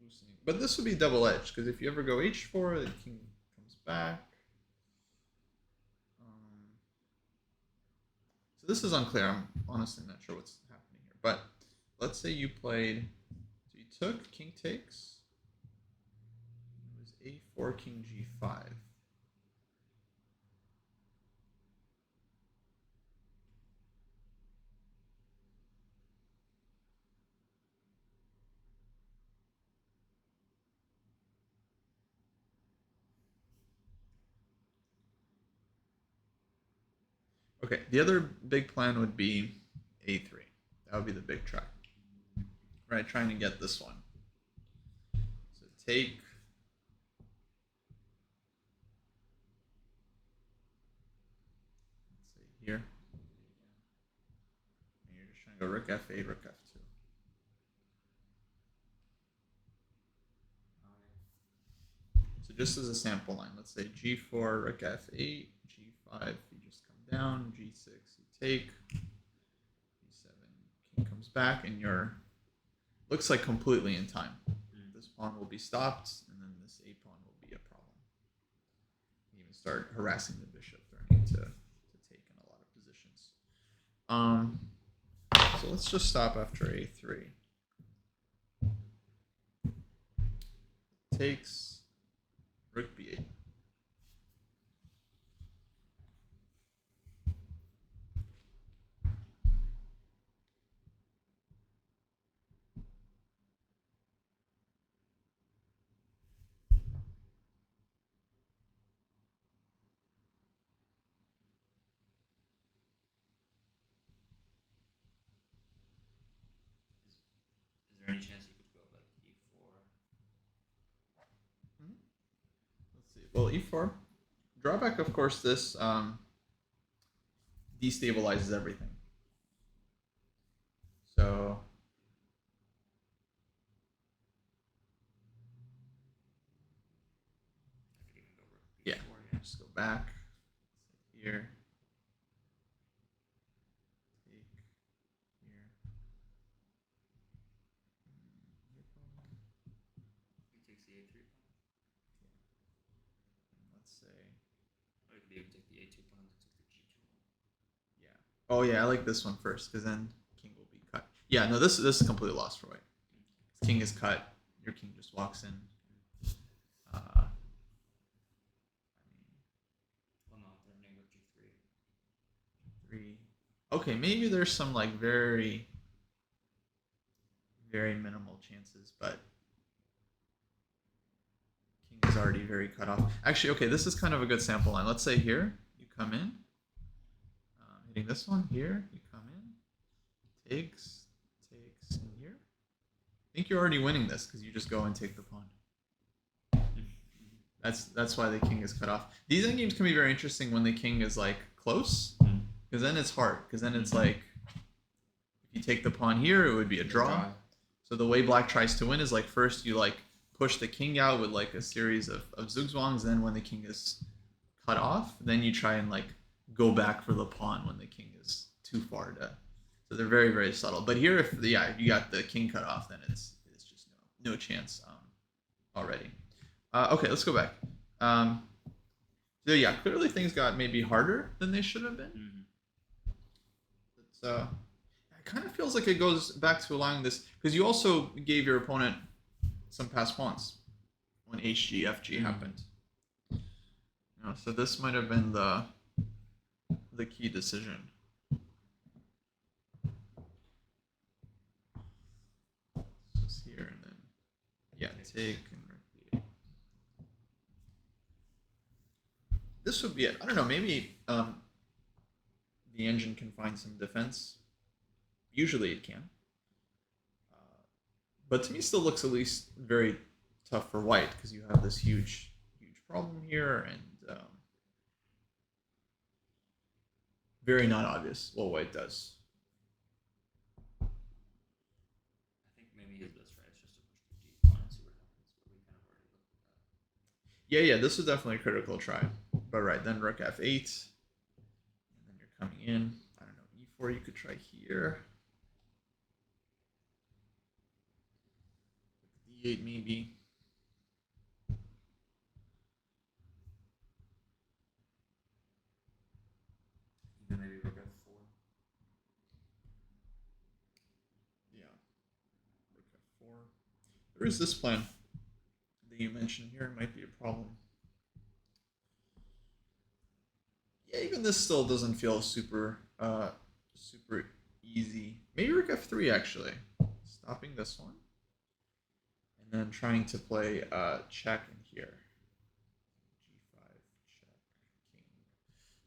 loosening. But this would be double-edged, because if you ever go h4, the king comes back. So this is unclear. I'm honestly not sure what's happening here. But let's say you played, so you took king takes. It was a4, king g5. Okay, the other big plan would be a3. That would be the big track. right? Trying to get this one. So take. Let's say here. And you're just trying to go rook f8, rook f2. So just as a sample line, let's say g4, rook f8, g5, you just come down, g6, you take, g7, king comes back, and you're, looks like completely in time. This pawn will be stopped, and then this a pawn will be a problem. You even start harassing the bishop, threatening to take in a lot of positions. So let's just stop after a3. Takes, rook b8. Is there any chance you could go like e4? Let's see. Well, e4. Drawback, of course, this destabilizes everything. So I could even go rook b4. yeah, just go back here. Take here. He takes the a3 pawn. Let's say. Or you could even take the a2 pawn to take the g2 pawn. Yeah. Oh yeah, I like this one first because then king will be cut. Yeah, no, this is completely lost for white. King is cut. Your king just walks in. Well, no, threatening rook g3. 3. Okay, maybe there's some like very, very minimal chances, but king is already very cut off. Actually, okay, this is kind of a good sample line. Let's say here you come in, hitting this one here. You come in, takes, and here. I think you're already winning this because you just go and take the pawn. That's why the king is cut off. These endgames can be very interesting when the king is like close, because then it's hard. Because then it's like, if you take the pawn here, it would be a draw. So the way black tries to win is like first you like push the king out with like a series of zugzwangs. Then when the king is cut off, then you try and like go back for the pawn when the king is too far to. So they're very, very subtle. But here, if you got the king cut off, then it's just no chance already. Okay, let's go back. So yeah, clearly things got maybe harder than they should have been. It kind of feels like it goes back to allowing this because you also gave your opponent some passed pawns when HG, FG happened. So this might have been the key decision. This is here and then take and this would be it. I don't know, maybe the engine can find some defense. Usually it can. But to me still looks at least very tough for white because you have this huge problem here and very not obvious what white does. I think maybe his best try is just to push the g pawn and see what happens, but we kind of already looked at that. Yeah, this is definitely a critical try. But right, then rook f8. And then you're coming in. I don't know, e4 you could try here. d8 maybe. Even maybe rook f4. Yeah. Rook f4. There is this plan that you mentioned here. It might be a problem. Yeah, even this still doesn't feel super easy. Maybe rook f3 actually. Stopping this one. And then trying to play check in here. g5, check, king.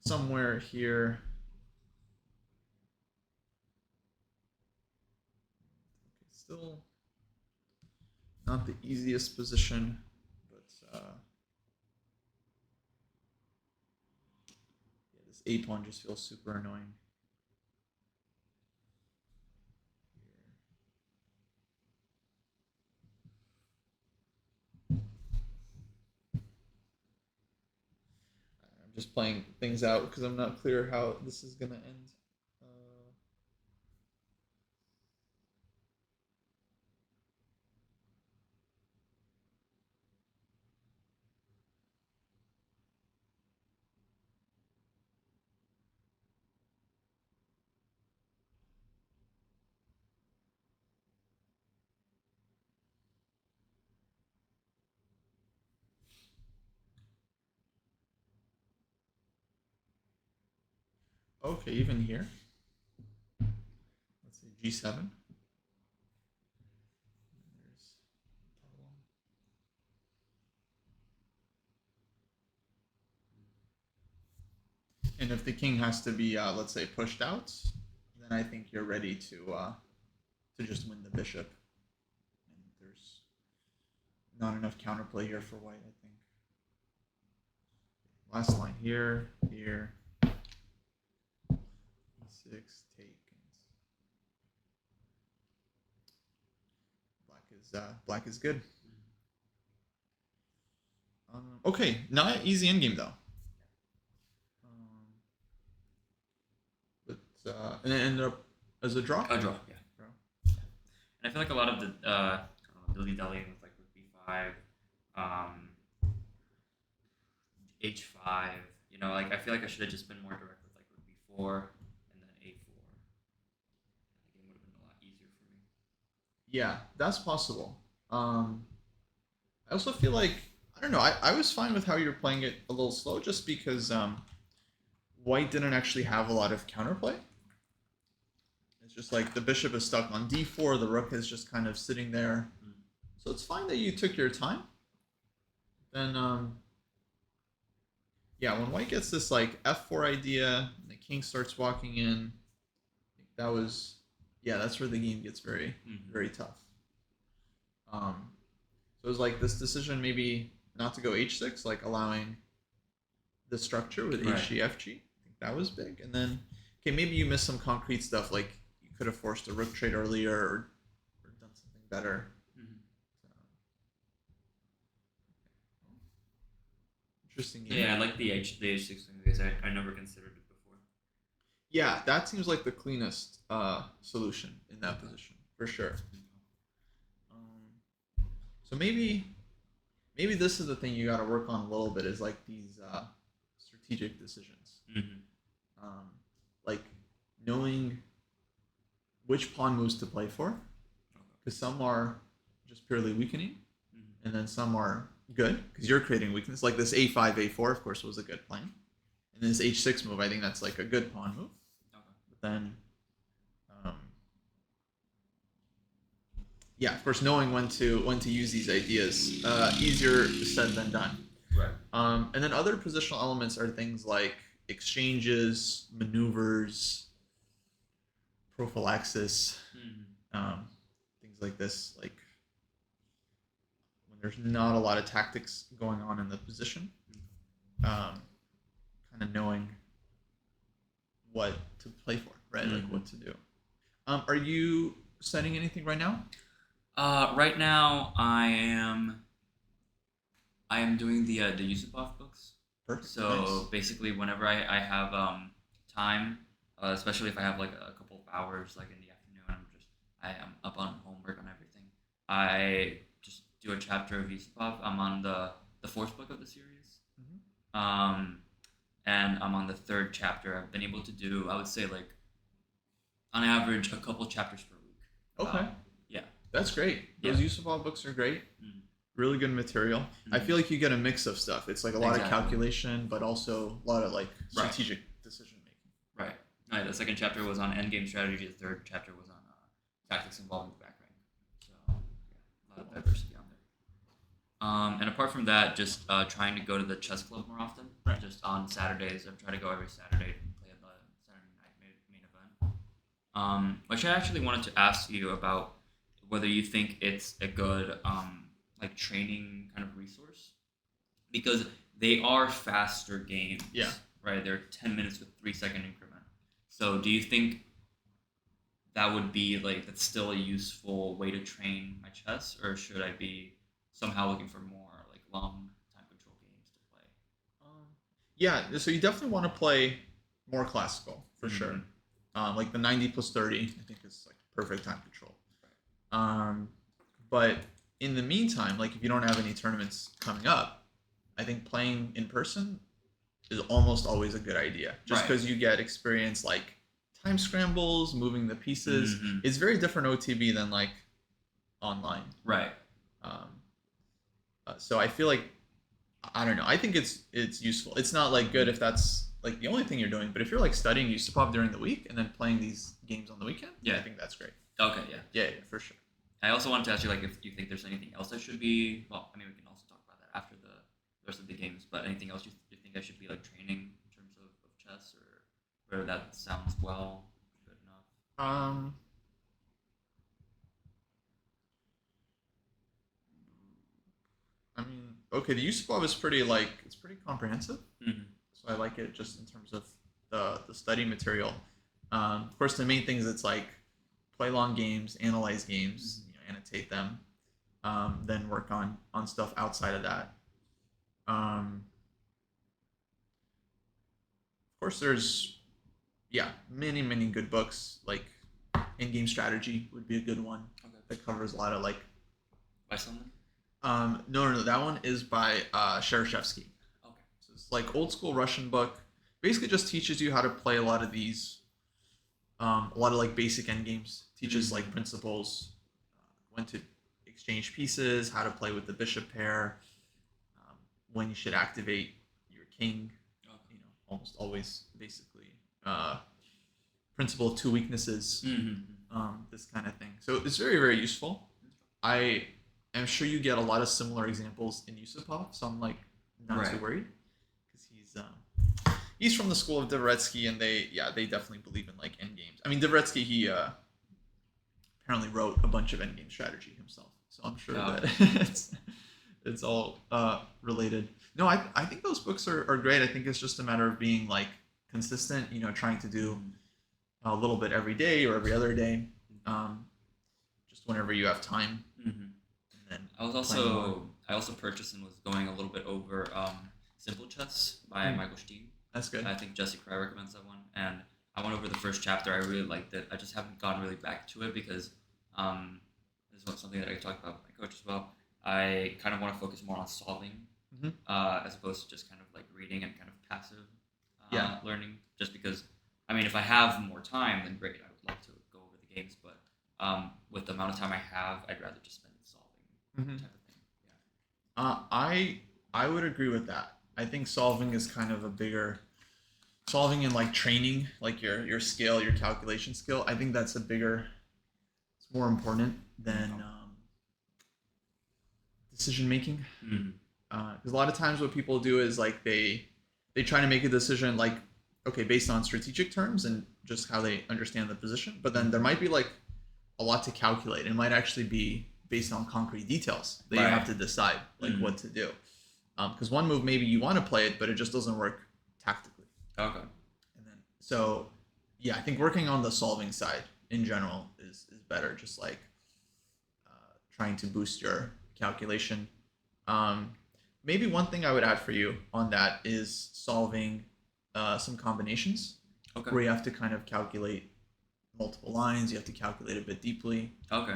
Somewhere here. Okay, still not the easiest position, but yeah, this a pawn just feels super annoying. I'm just playing things out because I'm not clear how this is gonna end. Okay, even here. Let's say G7. There's and if the king has to be, let's say, pushed out, then I think you're ready to just win the bishop. And there's not enough counterplay here for white, I think. Last line here, here. E6, take. Black is good. Okay, not easy endgame though. And it ended up as a draw. A draw, yeah. And I feel like a lot of the dilly-dallying with like rook b5, h5. You know, like I feel like I should have just been more direct with like rook b4 and then a4. The game would have been a lot easier for me. Yeah, that's possible. I also feel like I don't know. I was fine with how you're playing it a little slow, just because white didn't actually have a lot of counterplay. It's just like the bishop is stuck on d4, the rook is just kind of sitting there. So it's fine that you took your time. Then, yeah, when white gets this like f4 idea, and the king starts walking in, I think that was, yeah, that's where the game gets very, very tough. So it was like this decision maybe not to go h6, like allowing the structure with hg, fg. I think that was big. And then, okay, maybe you missed some concrete stuff, like you could have forced a rook trade earlier or done something better. Interesting game. Yeah, I like the h6 thing because I never considered it before. Yeah, that seems like the cleanest solution in that position for sure. So maybe this is the thing you got to work on a little bit, is like these strategic decisions, like knowing which pawn moves to play for, because some are just purely weakening, and then some are good because you're creating weakness. Like this a5, a4, of course, was a good plan, and this h6 move, I think that's like a good pawn move. But then, yeah, of course, knowing when to use these ideas, easier said than done. Right. And then other positional elements are things like exchanges, maneuvers, prophylaxis, things like this, like when there's not a lot of tactics going on in the position, kind of knowing what to play for, right? Like what to do. Are you studying anything right now? Right now, I am doing the Yusupov books. Perfect. So nice. basically, whenever I have time, especially if I have like a couple of hours, like in the afternoon, I am up on homework on everything. I just do a chapter of Yusupov. I'm on the fourth book of the series, and I'm on the third chapter. I've been able to do, I would say, like on average, a couple chapters per week. Okay. Yeah. That's great. Those Yusupov books are great. Really good material. I feel like you get a mix of stuff. It's like a lot of calculation, but also a lot of like strategic decision making. Right. The second chapter was on endgame strategy. The third chapter was on tactics involving the back rank. So yeah, a lot of diversity on there. And apart from that, just trying to go to the chess club more often. Right. Just on Saturdays, I try to go every Saturday and play at the Saturday night main event. Which I actually wanted to ask you about. whether you think it's a good like training kind of resource, because they are faster games. Yeah. Right. They're 10 minutes with 3 second increment. So do you think that would be like that's still a useful way to train my chess, or should I be somehow looking for more like long time control games to play? Yeah, so you definitely want to play more classical for Mm-hmm. sure. Like the 90 plus 30, I think is like perfect time control. Um, but in the meantime, like if you don't have any tournaments coming up, I think playing in person is almost always a good idea, just Right. because you get experience like time scrambles, moving the pieces. Mm-hmm. It's very different OTB than like online. Right. Um, so I feel like I don't know. I think it's useful. It's not like good if that's like the only thing you're doing, but if you're like studying USAPOP during the week and then playing these games on the weekend, Yeah. I think that's great. Okay. Yeah. Yeah, for sure. I also wanted to ask you like if you think there's anything else I should be. Well, I mean we can also talk about that after the rest of the games. But anything else you think I should be like training in terms of chess, or whether that sounds well good enough? Um, I mean, okay, the USAPOP is pretty like it's pretty comprehensive, Mm-hmm. so I like it just in terms of the study material. Of course, the main things it's like play long games, analyze games, annotate them, then work on stuff outside of that. Of course, there's many good books like in game strategy would be a good one Okay. that covers a lot of like. By someone? No, that one is by Shereshevsky. Okay. So it's like old school Russian book. Basically, just teaches you how to play a lot of these, a lot of like basic end games. Teaches like principles, when to exchange pieces, how to play with the bishop pair, when you should activate your king. Okay. Almost always basically principle of two weaknesses. Mm-hmm. This kind of thing. So it's very useful. I am sure you get a lot of similar examples in Yusupov, so I'm like not too worried because he's from the school of Dvoretsky, and they definitely believe in like end games. I mean, Dvoretsky he apparently wrote a bunch of end game strategy himself, so I'm sure that it's all related. No, I think those books are great. I think it's just a matter of being like consistent. Trying to do a little bit every day or every other day, just whenever you have time. Mm-hmm. And then I also purchased and was going a little bit over Simple Chess by Michael Steen. That's good. I think Jesse Kraai recommends that one, and I went over the first chapter. I really liked it. I just haven't gone really back to it because this is something that I talked about with my coach as well. I kind of want to focus more on solving as opposed to just kind of like reading and kind of passive learning. Just because, I mean, if I have more time, then great. I would love to go over the games, but with the amount of time I have, I'd rather just spend it solving type of thing. Yeah. I would agree with that. I think solving is kind of a bigger solving and like training, like your skill, your calculation skill. I think that's it's more important than decision making. Because a lot of times what people do is like they try to make a decision like okay based on strategic terms and just how they understand the position, but then there might be like a lot to calculate. It might actually be based on concrete details that you have to decide like what to do. Because one move maybe you want to play it, but it just doesn't work tactically. Okay. And then so I think working on the solving side in general is better. Just like trying to boost your calculation. Maybe one thing I would add for you on that is solving some combinations where you have to kind of calculate multiple lines. You have to calculate a bit deeply. Okay.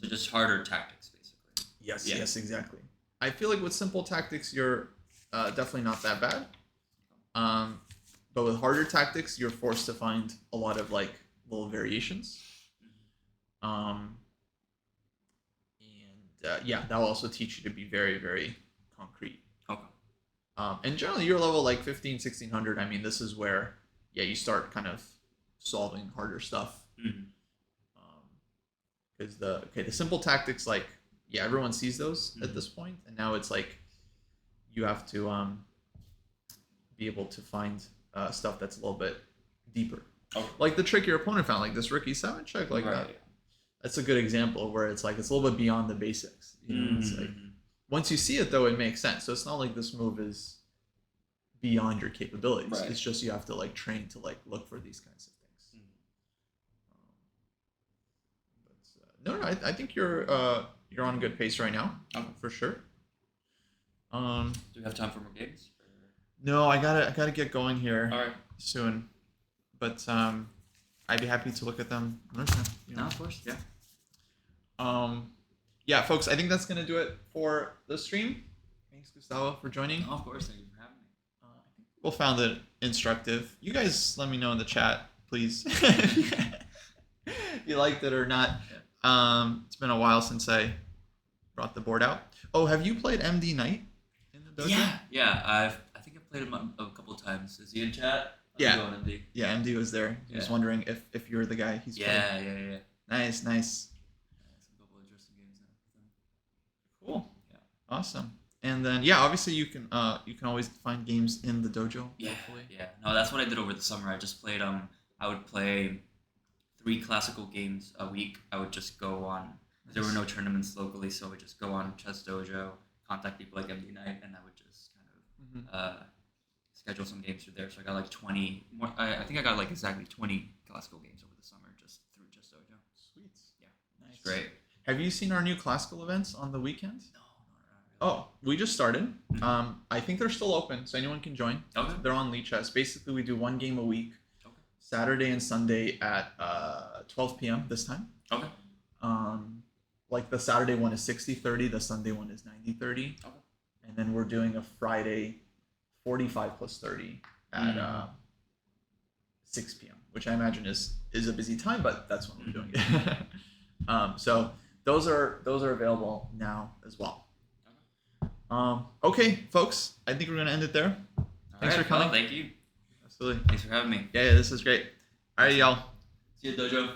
So just harder tactics, basically. Yes, exactly. I feel like with simple tactics, you're definitely not that bad. But with harder tactics, you're forced to find a lot of like little variations. And that will also teach you to be very concrete. Okay. And generally, your level like 15, 1600, I mean, this is where you start kind of solving harder stuff. Because the simple tactics, like everyone sees those at this point, and now it's like you have to be able to find stuff that's a little bit deeper, like the trick your opponent found, like this Ricky 7 check, like that. that's a good example where it's like it's a little bit beyond the basics. You know, it's like once you see it though, it makes sense. So it's not like this move is beyond your capabilities. Right. It's just you have to like train to like look for these kinds of things. No, I think you're on a good pace right now, for sure. Do we have time for more games? Or... No, I gotta get going here. All right. Soon, but I'd be happy to look at them another time. You know? No, of course, yeah. Yeah, folks, I think that's gonna do it for the stream. Thanks, Gustavo, for joining. No, of course, thank you for having me. I think people found it instructive. You guys, let me know in the chat, please, if you liked it or not. Yeah. It's been a while since I brought the board out. Oh, have you played MD Knight in the dojo? Yeah. I think I've played him a couple times. Is he in chat? Yeah. Go on, MD. Yeah, MD was there. He was wondering if you're the guy he's playing. Yeah. Nice. Some couple of interesting games now. Cool. Yeah. Awesome. And then obviously you can always find games in the dojo. Yeah. Hopefully. Yeah. No, that's what I did over the summer. I just played I would play 3 classical games a week. I would just go on. There were no tournaments locally, so I would just go on Chess Dojo, contact people like MD Knight, and I would just kind of schedule some games through there. So I got like 20 more. I think I got like exactly 20 classical games over the summer just through Chess Dojo. Sweet. Yeah. Nice. It's great. Have you seen our new classical events on the weekends? No, not really. Oh, we just started. I think they're still open, so anyone can join. Okay. They're on Lee Chess. Basically, we do 1 game a week, Saturday and Sunday at 12 p.m. this time. Okay. Like the Saturday one is 60-30, the Sunday one is 90-30. Okay. And then we're doing a Friday 45 plus 30 at 6 p.m., which I imagine is a busy time, but that's when we're doing it. So those are available now as well. Okay, folks, I think we're gonna end it there. Thanks for coming. Well, thank you. Absolutely. Thanks for having me. Yeah, this is great. All right, y'all. See you at Dojo.